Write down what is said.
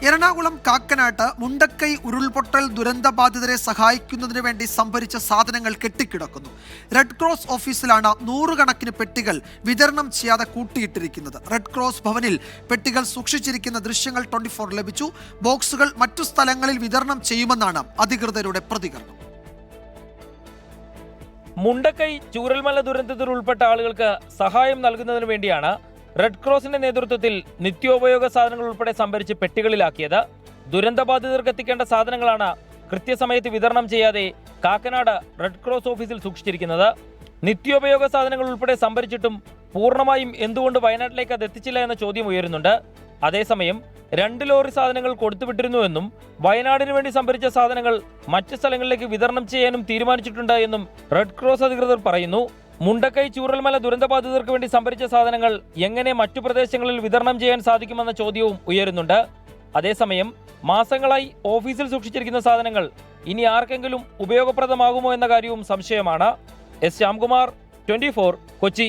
എറണാകുളം കാക്കനാട്ട് മുണ്ടക്കൈ ഉരുൾപൊട്ടൽ ദുരന്തബാധിതരെ സഹായിക്കുന്നതിന് വേണ്ടി സംഭരിച്ച സാധനങ്ങൾ കെട്ടിക്കിടക്കുന്നു. റെഡ് ക്രോസ് ഓഫീസിലാണ് 100 കണക്കിന് പെട്ടികൾ വിതരണം ചെയ്യാതെ കൂട്ടിയിട്ടിരിക്കുന്നത്. റെഡ് ക്രോസ് ഭവനിൽ പെട്ടികൾ സൂക്ഷിച്ചിരിക്കുന്ന ദൃശ്യങ്ങൾ 24 ലഭിച്ചു. ബോക്സുകൾ മറ്റു സ്ഥലങ്ങളിൽ വിതരണം ചെയ്യുമെന്നാണ് അധികൃതരുടെ പ്രതികരണം. മുണ്ടക്കൈ ചൂരൽമല ദുരന്തത്തിൽ ഉൾപ്പെട്ട ആളുകൾക്ക് സഹായം നൽകുന്നതിന് വേണ്ടിയാണ് റെഡ് ക്രോസിന്റെ നേതൃത്വത്തിൽ നിത്യോപയോഗ സാധനങ്ങൾ ഉൾപ്പെടെ സംഭരിച്ച് പെട്ടികളിലാക്കിയത്. ദുരന്തബാധിതർക്ക് എത്തിക്കേണ്ട സാധനങ്ങളാണ് കൃത്യസമയത്ത് വിതരണം ചെയ്യാതെ കാക്കനാട് റെഡ് ക്രോസ് ഓഫീസിൽ സൂക്ഷിച്ചിരിക്കുന്നത്. നിത്യോപയോഗ സാധനങ്ങൾ ഉൾപ്പെടെ സംഭരിച്ചിട്ടും പൂർണ്ണമായും എന്തുകൊണ്ട് വയനാട്ടിലേക്ക് അത് എത്തിച്ചില്ല എന്ന ചോദ്യം ഉയരുന്നുണ്ട്. അതേസമയം 2 ലോറി സാധനങ്ങൾ കൊടുത്തുവിട്ടിരുന്നുവെന്നും വയനാടിന് വേണ്ടി സംഭരിച്ച സാധനങ്ങൾ മറ്റ് സ്ഥലങ്ങളിലേക്ക് വിതരണം ചെയ്യാനും തീരുമാനിച്ചിട്ടുണ്ട് എന്നും റെഡ് ക്രോസ് അധികൃതർ പറയുന്നു. മുണ്ടക്കൈ ചൂരൽമല ദുരന്തബാധിതർക്ക് വേണ്ടി സംഭരിച്ച സാധനങ്ങൾ എങ്ങനെ മറ്റു പ്രദേശങ്ങളിൽ വിതരണം ചെയ്യാൻ സാധിക്കുമെന്ന ചോദ്യവും ഉയരുന്നുണ്ട്. അതേസമയം മാസങ്ങളായി ഓഫീസിൽ സൂക്ഷിച്ചിരിക്കുന്ന സാധനങ്ങൾ ഇനി ആർക്കെങ്കിലും ഉപയോഗപ്രദമാകുമോ എന്ന കാര്യവും സംശയമാണ്. എസ് ശ്യാംകുമാർ, 24, കൊച്ചി.